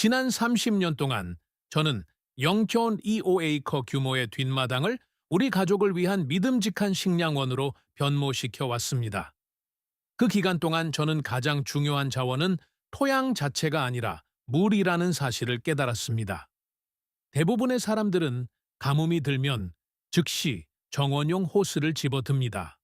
지난 30년 동안 저는 0.25에이커 규모의 뒷마당을 우리 가족을 위한 믿음직한 식량원으로 변모시켜 왔습니다. 그 기간 동안 저는 가장 중요한 자원은 토양 자체가 아니라 물이라는 사실을 깨달았습니다. 대부분의 사람들은 가뭄이 들면 즉시 정원용 호스를 집어듭니다.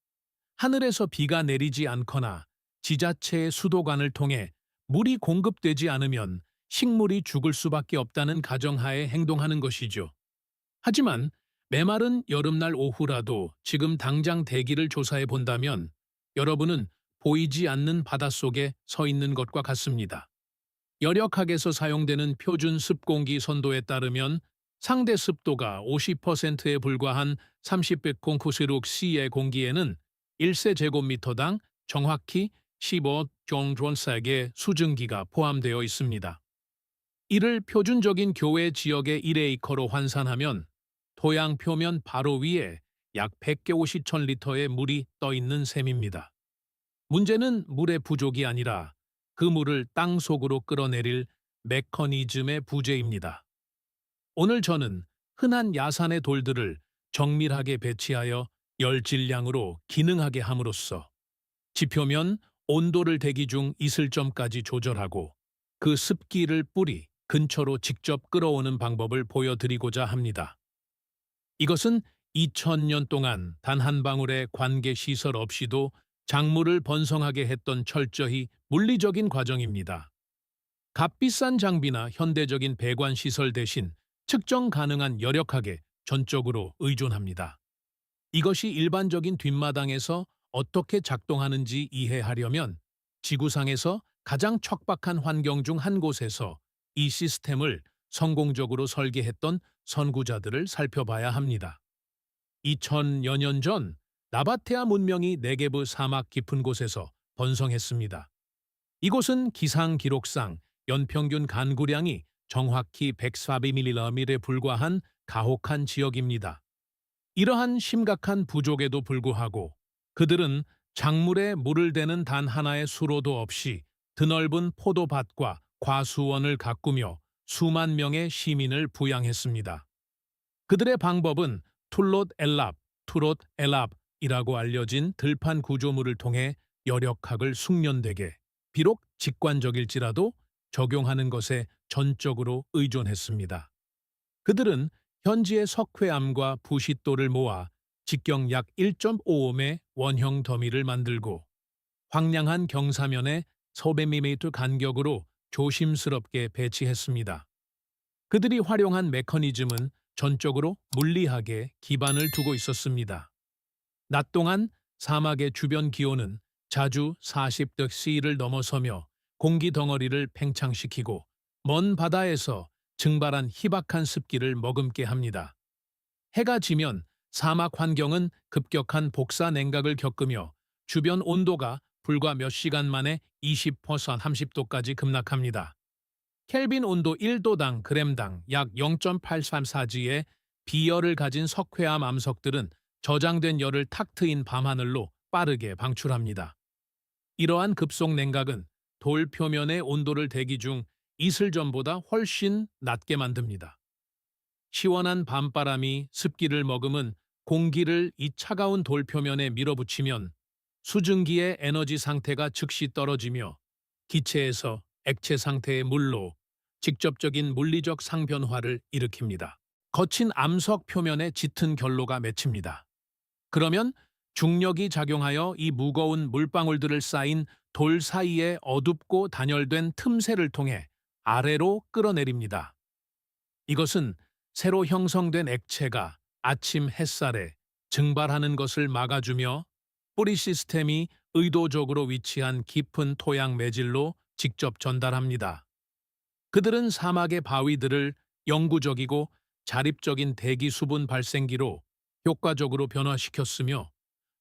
하늘에서 비가 내리지 않거나 지자체의 수도관을 통해 물이 공급되지 않으면 식물이 죽을 수밖에 없다는 가정하에 행동하는 것이죠. 하지만 메마른 여름날 오후라도 지금 당장 대기를 조사해 본다면 여러분은 보이지 않는 바닷속에 서 있는 것과 같습니다. 열역학에서 사용되는 표준 습공기 선도에 따르면 상대 습도가 50%에 불과한 30베콩쿠스룩C의 공기에는 1세제곱미터당 정확히 15종존색의 수증기가 포함되어 있습니다. 이를 표준적인 교외 지역의 1에이커로 환산하면 토양 표면 바로 위에 약 100개 50,000리터의 물이 떠 있는 셈입니다. 문제는 물의 부족이 아니라 그 물을 땅 속으로 끌어내릴 메커니즘의 부재입니다. 오늘 저는 흔한 야산의 돌들을 정밀하게 배치하여 열 질량으로 기능하게 함으로써 지표면 온도를 대기 중 있을 점까지 조절하고 그 습기를 뿌리 근처로 직접 끌어오는 방법을 보여드리고자 합니다. 이것은 2000년 동안 단 한 방울의 관계 시설 없이도 작물을 번성하게 했던 철저히 물리적인 과정입니다. 값비싼 장비나 현대적인 배관 시설 대신 측정 가능한 열역학에 전적으로 의존합니다. 이것이 일반적인 뒷마당에서 어떻게 작동하는지 이해하려면 지구상에서 가장 척박한 환경 중 한 곳에서 이 시스템을 성공적으로 설계했던 선구자들을 살펴봐야 합니다. 2000여 년 전 나바테아 문명이 네게브 사막 깊은 곳에서 번성했습니다. 이곳은 기상 기록상 연평균 간구량이 정확히 104mm에 불과한 가혹한 지역입니다. 이러한 심각한 부족에도 불구하고 그들은 작물에 물을 대는 단 하나의 수로도 없이 드넓은 포도밭과 과수원을 가꾸며 수만 명의 시민을 부양했습니다. 그들의 방법은 투롯 엘랍이라고 알려진 들판 구조물을 통해 열역학을 숙련되게, 비록 직관적일지라도 적용하는 것에 전적으로 의존했습니다. 그들은 현지의 석회암과 부싯돌을 모아 직경 약 1.5옴의 원형 더미를 만들고 황량한 경사면에 서백 미터 간격으로 조심스럽게 배치했습니다. 그들이 활용한 메커니즘은 전적으로 물리학에 기반을 두고 있었습니다. 낮 동안 사막의 주변 기온은 자주 40°C를 넘어서며 공기 덩어리를 팽창시키고 먼 바다에서 증발한 희박한 습기를 머금게 합니다. 해가 지면 사막 환경은 급격한 복사 냉각을 겪으며 주변 온도가 불과 몇 시간 만에 20% 30도까지 급락합니다. 켈빈 온도 1도당 그램당 약 0.834G의 비열을 가진 석회암 암석들은 저장된 열을 탁 트인 밤하늘로 빠르게 방출합니다. 이러한 급속 냉각은 돌 표면의 온도를 대기 중 이슬점보다 훨씬 낮게 만듭니다. 시원한 밤바람이 습기를 머금은 공기를 이 차가운 돌 표면에 밀어붙이면 수증기의 에너지 상태가 즉시 떨어지며 기체에서 액체 상태의 물로 직접적인 물리적 상변화를 일으킵니다. 거친 암석 표면에 짙은 결로가 맺힙니다. 그러면 중력이 작용하여 이 무거운 물방울들을 쌓인 돌 사이에 어둡고 단열된 틈새를 통해 아래로 끌어내립니다. 이것은 새로 형성된 액체가 아침 햇살에 증발하는 것을 막아주며 뿌리 시스템이 의도적으로 위치한 깊은 토양 매질로 직접 전달합니다. 그들은 사막의 바위들을 영구적이고 자립적인 대기 수분 발생기로 효과적으로 변화시켰으며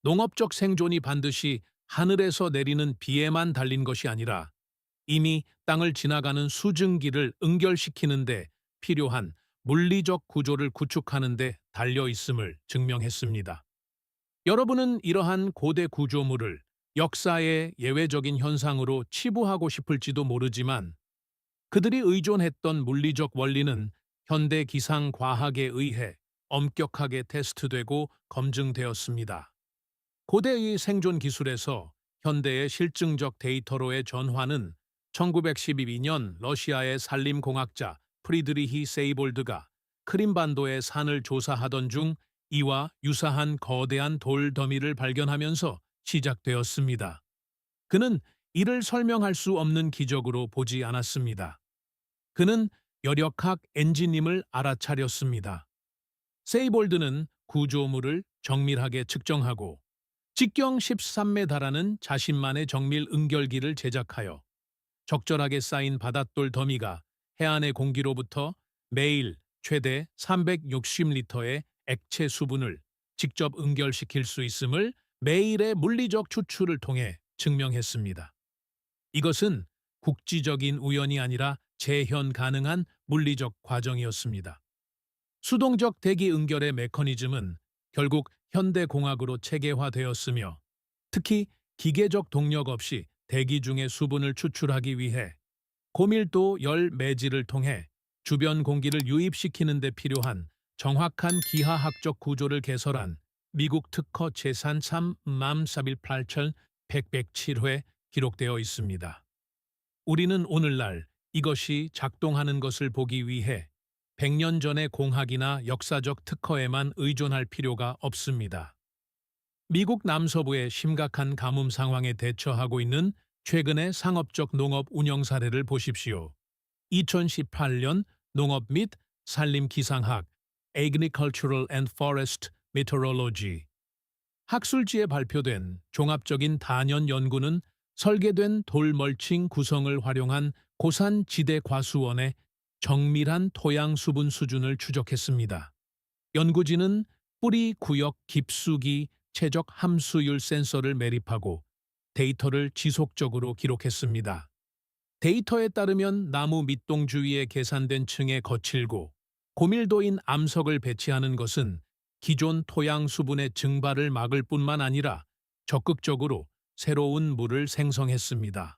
농업적 생존이 반드시 하늘에서 내리는 비에만 달린 것이 아니라 이미 땅을 지나가는 수증기를 응결시키는 데 필요한 물리적 구조를 구축하는 데 달려 있음을 증명했습니다. 여러분은 이러한 고대 구조물을 역사의 예외적인 현상으로 치부하고 싶을지도 모르지만 그들이 의존했던 물리적 원리는 현대 기상 과학에 의해 엄격하게 테스트되고 검증되었습니다. 고대의 생존 기술에서 현대의 실증적 데이터로의 전환은 1912년 러시아의 산림공학자 프리드리히 세이볼드가 크림반도의 산을 조사하던 중 이와 유사한 거대한 돌 더미를 발견하면서 시작되었습니다. 그는 이를 설명할 수 없는 기적으로 보지 않았습니다. 그는 열역학 엔진임을 알아차렸습니다. 세이볼드는 구조물을 정밀하게 측정하고 직경 13에 달하는 자신만의 정밀 응결기를 제작하여 적절하게 쌓인 바닷돌 더미가 해안의 공기로부터 매일 최대 360리터의 액체 수분을 직접 응결시킬 수 있음을 매일의 물리적 추출을 통해 증명했습니다. 이것은 국지적인 우연이 아니라 재현 가능한 물리적 과정이었습니다. 수동적 대기 응결의 메커니즘은 결국 현대공학으로 체계화되었으며 특히 기계적 동력 없이 대기 중의 수분을 추출하기 위해 고밀도 열 매질을 통해 주변 공기를 유입시키는 데 필요한 정확한 기하학적 구조를 개설한 미국 특허 재산 3맘418,107회 기록되어 있습니다. 우리는 오늘날 이것이 작동하는 것을 보기 위해 100년 전의 공학이나 역사적 특허에만 의존할 필요가 없습니다. 미국 남서부의 심각한 가뭄 상황에 대처하고 있는 최근의 상업적 농업 운영 사례를 보십시오. 2018년 농업 및 산림 기상학 Agricultural and Forest Meteorology 학술지에 발표된 종합적인 단연 연구는 설계된 돌 멀칭 구성을 활용한 고산 지대 과수원의 정밀한 토양 수분 수준을 추적했습니다. 연구진은 뿌리 구역 깊숙이 최적 함수율 센서를 매립하고 데이터를 지속적으로 기록했습니다. 데이터에 따르면 나무 밑동 주위에 계산된 층에 거칠고 고밀도인 암석을 배치하는 것은 기존 토양 수분의 증발을 막을 뿐만 아니라 적극적으로 새로운 물을 생성했습니다.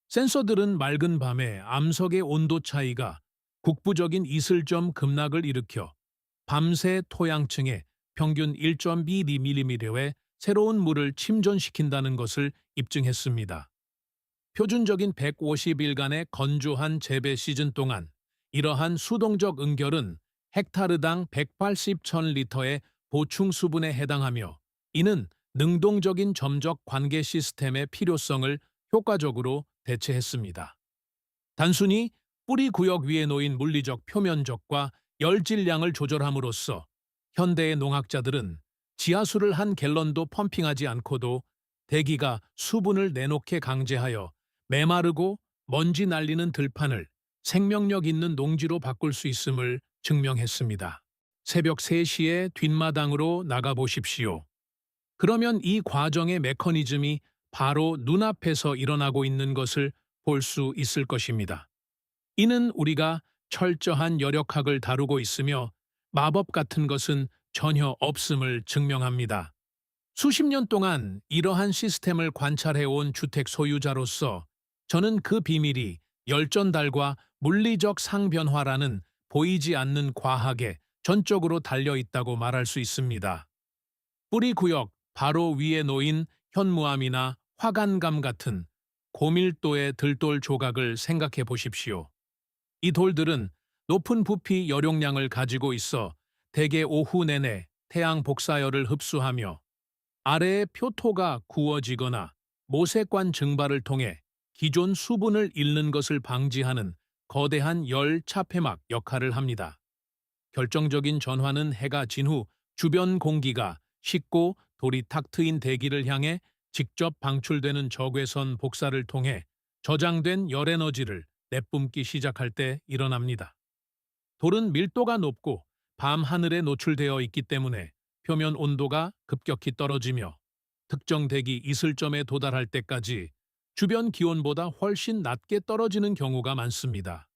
센서들은 맑은 밤에 암석의 온도 차이가 국부적인 이슬점 급락을 일으켜 밤새 토양층에 평균 1.2mm의 새로운 물을 침전시킨다는 것을 입증했습니다. 표준적인 150일간의 건조한 재배 시즌 동안 이러한 수동적 응결은 헥타르당 180,000리터의 보충 수분에 해당하며 이는 능동적인 점적 관계 시스템의 필요성을 효과적으로 대체했습니다. 단순히 뿌리 구역 위에 놓인 물리적 표면적과 열질량을 조절함으로써 현대의 농학자들은 지하수를 한 갤런도 펌핑하지 않고도 대기가 수분을 내놓게 강제하여 메마르고 먼지 날리는 들판을 생명력 있는 농지로 바꿀 수 있음을 증명했습니다. 새벽 3시에 뒷마당으로 나가보십시오. 그러면 이 과정의 메커니즘이 바로 눈앞에서 일어나고 있는 것을 볼 수 있을 것입니다. 이는 우리가 철저한 열역학을 다루고 있으며 마법 같은 것은 전혀 없음을 증명합니다. 수십 년 동안 이러한 시스템을 관찰해온 주택 소유자로서 저는 그 비밀이 열전달과 물리적 상변화라는 보이지 않는 과학에 전적으로 달려 있다고 말할 수 있습니다. 뿌리 구역 바로 위에 놓인 현무암이나 화관감 같은 고밀도의 들돌 조각을 생각해 보십시오. 이 돌들은 높은 부피 열용량을 가지고 있어 대개 오후 내내 태양 복사열을 흡수하며 아래의 표토가 구워지거나 모세관 증발을 통해 기존 수분을 잃는 것을 방지하는 거대한 열 차폐막 역할을 합니다. 결정적인 전환은 해가 진 후 주변 공기가 식고 돌이 탁 트인 대기를 향해 직접 방출되는 적외선 복사를 통해 저장된 열 에너지를 내뿜기 시작할 때 일어납니다. 돌은 밀도가 높고 밤 하늘에 노출되어 있기 때문에 표면 온도가 급격히 떨어지며 특정 대기 이슬점에 도달할 때까지 주변 기온보다 훨씬 낮게 떨어지는 경우가 많습니다.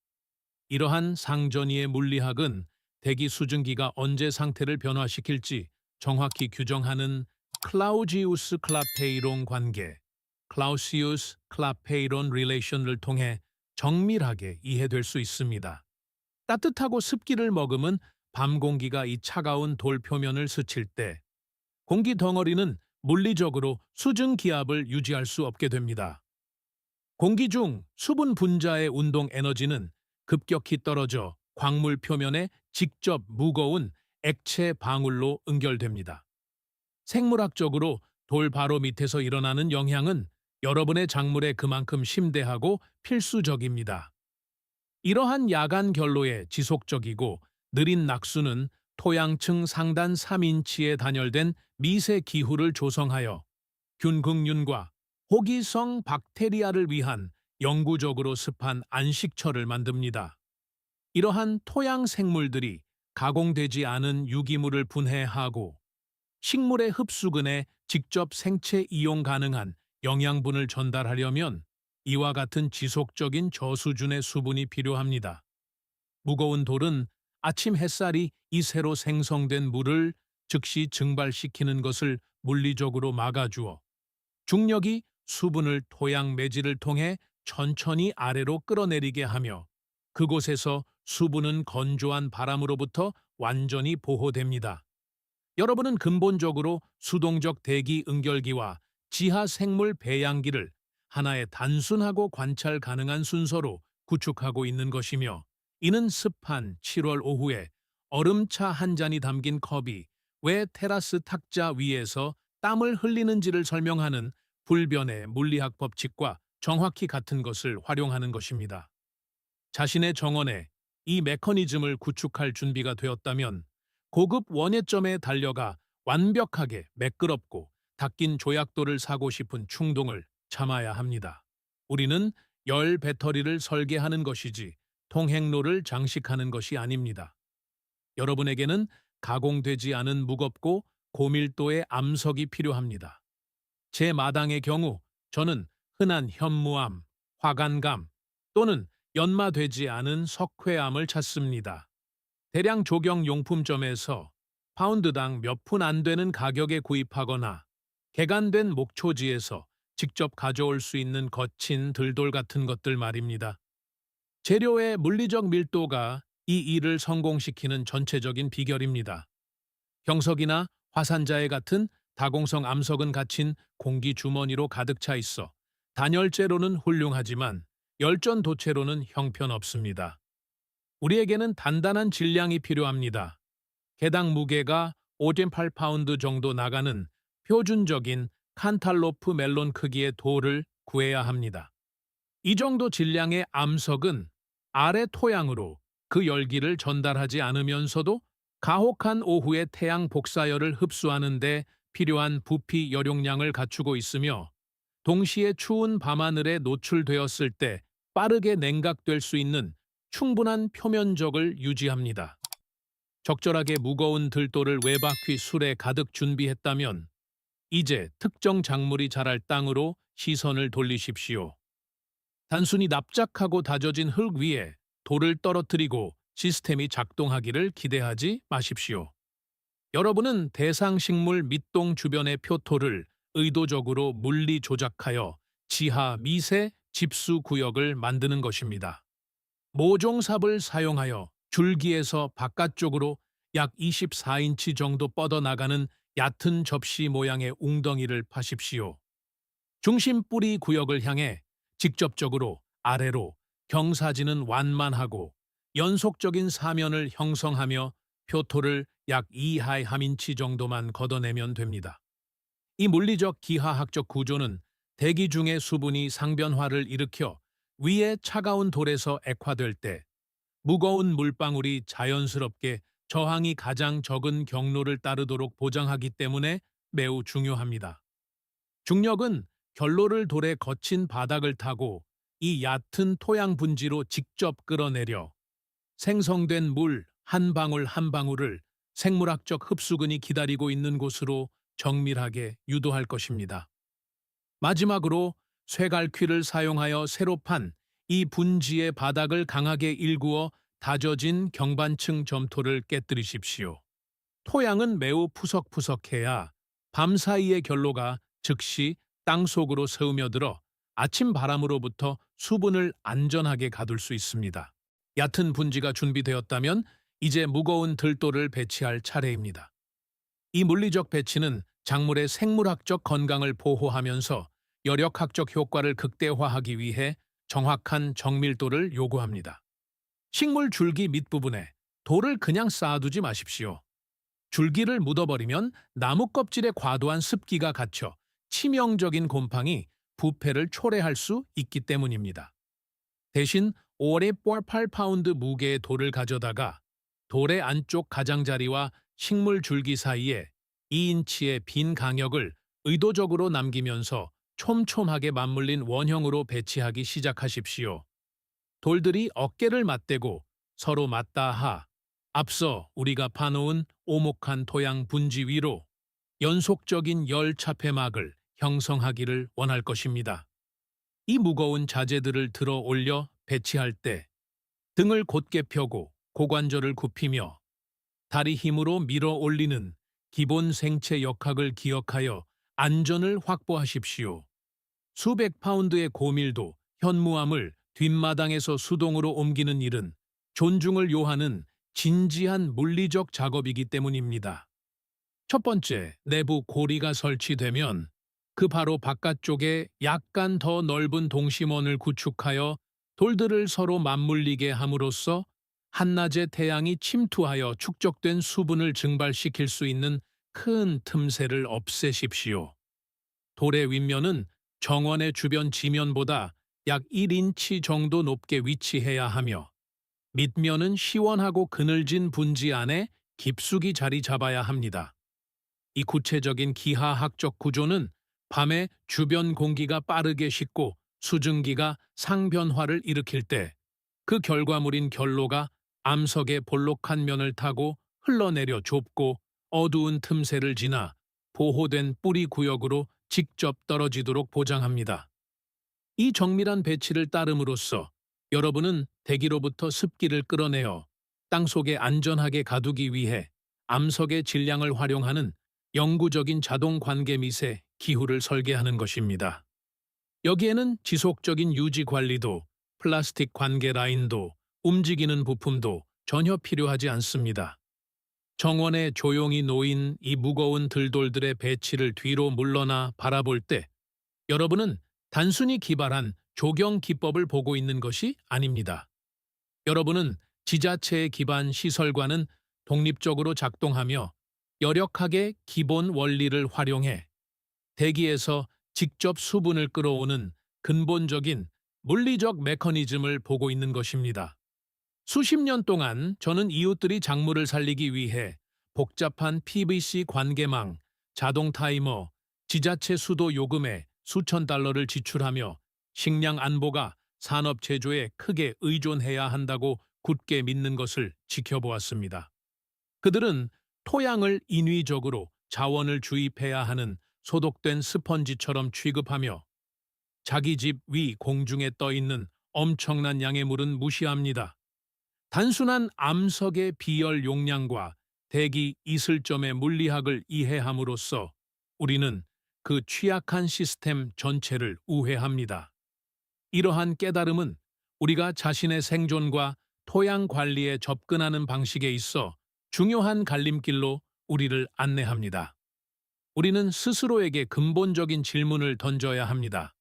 이러한 상전이의 물리학은 대기 수증기가 언제 상태를 변화시킬지 정확히 규정하는 클라우지우스 클라페이론 관계, 클라우시우스 클라페이론 릴레이션을 통해 정밀하게 이해될 수 있습니다. 따뜻하고 습기를 머금은 밤 공기가 이 차가운 돌 표면을 스칠 때 공기 덩어리는 물리적으로 수증 기압을 유지할 수 없게 됩니다. 공기 중 수분 분자의 운동 에너지는 급격히 떨어져 광물 표면에 직접 무거운 액체 방울로 응결됩니다. 생물학적으로 돌 바로 밑에서 일어나는 영향은 여러분의 작물에 그만큼 심대하고 필수적입니다. 이러한 야간 결로의 지속적이고 느린 낙수는 토양층 상단 3인치에 단열된 미세 기후를 조성하여 균극균과 호기성 박테리아를 위한 영구적으로 습한 안식처를 만듭니다. 이러한 토양 생물들이 가공되지 않은 유기물을 분해하고 식물의 흡수근에 직접 생체 이용 가능한 영양분을 전달하려면 이와 같은 지속적인 저수준의 수분이 필요합니다. 무거운 돌은 아침 햇살이 이 새로 생성된 물을 즉시 증발시키는 것을 물리적으로 막아주어 중력이 수분을 토양 매질을 통해 천천히 아래로 끌어내리게 하며 그곳에서 수분은 건조한 바람으로부터 완전히 보호됩니다. 여러분은 근본적으로 수동적 대기 응결기와 지하 생물 배양기를 하나의 단순하고 관찰 가능한 순서로 구축하고 있는 것이며 이는 습한 7월 오후에 얼음차 한 잔이 담긴 컵이 왜 테라스 탁자 위에서 땀을 흘리는지를 설명하는 불변의 물리학 법칙과 정확히 같은 것을 활용하는 것입니다. 자신의 정원에 이 메커니즘을 구축할 준비가 되었다면 고급 원예점에 달려가 완벽하게 매끄럽고 닦인 조약돌을 사고 싶은 충동을 참아야 합니다. 우리는 열 배터리를 설계하는 것이지 통행로를 장식하는 것이 아닙니다. 여러분에게는 가공되지 않은 무겁고 고밀도의 암석이 필요합니다. 제 마당의 경우 저는 흔한 현무암, 화관감 또는 연마되지 않은 석회암을 찾습니다. 대량 조경 용품점에서 파운드당 몇 푼 안 되는 가격에 구입하거나 개간된 목초지에서 직접 가져올 수 있는 거친 들돌 같은 것들 말입니다. 재료의 물리적 밀도가 이 일을 성공시키는 전체적인 비결입니다. 경석이나 화산자에 같은 다공성 암석은 갇힌 공기 주머니로 가득 차 있어 단열재로는 훌륭하지만 열전 도체로는 형편없습니다. 우리에게는 단단한 질량이 필요합니다. 개당 무게가 5.8파운드 정도 나가는 표준적인 칸탈로프 멜론 크기의 돌을 구해야 합니다. 이 정도 질량의 암석은 아래 토양으로 그 열기를 전달하지 않으면서도 가혹한 오후의 태양 복사열을 흡수하는 데 필요한 부피 열용량을 갖추고 있으며 동시에 추운 밤하늘에 노출되었을 때 빠르게 냉각될 수 있는 충분한 표면적을 유지합니다. 적절하게 무거운 들돌을 외바퀴 술에 가득 준비했다면 이제 특정 작물이 자랄 땅으로 시선을 돌리십시오. 단순히 납작하고 다져진 흙 위에 돌을 떨어뜨리고 시스템이 작동하기를 기대하지 마십시오. 여러분은 대상식물 밑동 주변의 표토를 의도적으로 물리 조작하여 지하 미세 집수 구역을 만드는 것입니다. 모종삽을 사용하여 줄기에서 바깥쪽으로 약 24인치 정도 뻗어나가는 얕은 접시 모양의 웅덩이를 파십시오. 중심 뿌리 구역을 향해 직접적으로 아래로 경사지는 완만하고 연속적인 사면을 형성하며 표토를 약 2하의 3인치 정도만 걷어내면 됩니다. 이 물리적 기하학적 구조는 대기 중의 수분이 상변화를 일으켜 위에 차가운 돌에서 액화될 때 무거운 물방울이 자연스럽게 저항이 가장 적은 경로를 따르도록 보장하기 때문에 매우 중요합니다. 중력은 결로를 돌의 거친 바닥을 타고 이 얕은 토양 분지로 직접 끌어내려 생성된 물 한 방울 한 방울을 생물학적 흡수근이 기다리고 있는 곳으로 정밀하게 유도할 것입니다. 마지막으로 쇠갈퀴를 사용하여 새로 판 이 분지의 바닥을 강하게 일구어 다져진 경반층 점토를 깨뜨리십시오. 토양은 매우 푸석푸석해야 밤 사이의 결로가 즉시 땅속으로 스며들어 아침 바람으로부터 수분을 안전하게 가둘 수 있습니다. 얕은 분지가 준비되었다면 이제 무거운 들돌을 배치할 차례입니다. 이 물리적 배치는 작물의 생물학적 건강을 보호하면서 열역학적 효과를 극대화하기 위해 정확한 정밀도를 요구합니다. 식물 줄기 밑부분에 돌을 그냥 쌓아두지 마십시오. 줄기를 묻어버리면 나무 껍질에 과도한 습기가 갇혀 치명적인 곰팡이, 부패를 초래할 수 있기 때문입니다. 대신 5.8파운드 무게의 돌을 가져다가 돌의 안쪽 가장자리와 식물 줄기 사이에 2인치의 빈 강역을 의도적으로 남기면서 촘촘하게 맞물린 원형으로 배치하기 시작하십시오. 돌들이 어깨를 맞대고 서로 맞닿아 앞서 우리가 파놓은 오목한 토양 분지 위로 연속적인 열 차폐막을 형성하기를 원할 것입니다. 이 무거운 자재들을 들어 올려 배치할 때 등을 곧게 펴고 고관절을 굽히며 다리 힘으로 밀어 올리는 기본 생체 역학을 기억하여 안전을 확보하십시오. 수백 파운드의 고밀도, 현무암을 뒷마당에서 수동으로 옮기는 일은 존중을 요하는 진지한 물리적 작업이기 때문입니다. 첫 번째, 내부 고리가 설치되면 그 바로 바깥쪽에 약간 더 넓은 동심원을 구축하여 돌들을 서로 맞물리게 함으로써 한낮에 태양이 침투하여 축적된 수분을 증발시킬 수 있는 큰 틈새를 없애십시오. 돌의 윗면은 정원의 주변 지면보다 약 1인치 정도 높게 위치해야 하며 밑면은 시원하고 그늘진 분지 안에 깊숙이 자리 잡아야 합니다. 이 구체적인 기하학적 구조는 밤에 주변 공기가 빠르게 식고 수증기가 상변화를 일으킬 때 그 결과물인 결로가 암석의 볼록한 면을 타고 흘러내려 좁고 어두운 틈새를 지나 보호된 뿌리 구역으로 직접 떨어지도록 보장합니다. 이 정밀한 배치를 따름으로써 여러분은 대기로부터 습기를 끌어내어 땅속에 안전하게 가두기 위해 암석의 질량을 활용하는 영구적인 자동 관계 밑에 기후를 설계하는 것입니다. 여기에는 지속적인 유지 관리도, 플라스틱 관계 라인도, 움직이는 부품도 전혀 필요하지 않습니다. 정원에 조용히 놓인 이 무거운 들돌들의 배치를 뒤로 물러나 바라볼 때 여러분은 단순히 기발한 조경 기법을 보고 있는 것이 아닙니다. 여러분은 지자체의 기반 시설과는 독립적으로 작동하며 열역학의 기본 원리를 활용해 대기에서 직접 수분을 끌어오는 근본적인 물리적 메커니즘을 보고 있는 것입니다. 수십 년 동안 저는 이웃들이 작물을 살리기 위해 복잡한 PVC 관계망, 자동 타이머, 지자체 수도 요금에 수천 달러를 지출하며 식량 안보가 산업 제조에 크게 의존해야 한다고 굳게 믿는 것을 지켜보았습니다. 그들은 토양을 인위적으로 자원을 주입해야 하는 소독된 스펀지처럼 취급하며 자기 집 위 공중에 떠 있는 엄청난 양의 물은 무시합니다. 단순한 암석의 비열 용량과 대기 이슬점의 물리학을 이해함으로써 우리는 그 취약한 시스템 전체를 우회합니다. 이러한 깨달음은 우리가 자신의 생존과 토양 관리에 접근하는 방식에 있어 중요한 갈림길로 우리를 안내합니다. 우리는 스스로에게 근본적인 질문을 던져야 합니다.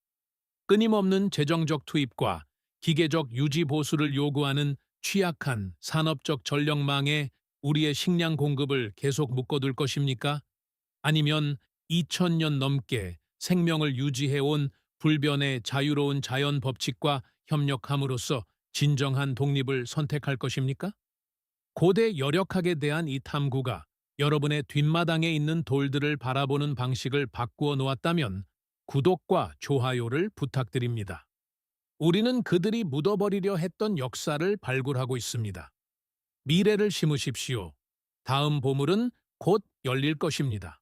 끊임없는 재정적 투입과 기계적 유지 보수를 요구하는 취약한 산업적 전력망에 우리의 식량 공급을 계속 묶어둘 것입니까? 아니면 2000년 넘게 생명을 유지해온 불변의 자유로운 자연 법칙과 협력함으로써 진정한 독립을 선택할 것입니까? 고대 열역학에 대한 이 탐구가 여러분의 뒷마당에 있는 돌들을 바라보는 방식을 바꾸어 놓았다면 구독과 좋아요를 부탁드립니다. 우리는 그들이 묻어버리려 했던 역사를 발굴하고 있습니다. 미래를 심으십시오. 다음 보물은 곧 열릴 것입니다.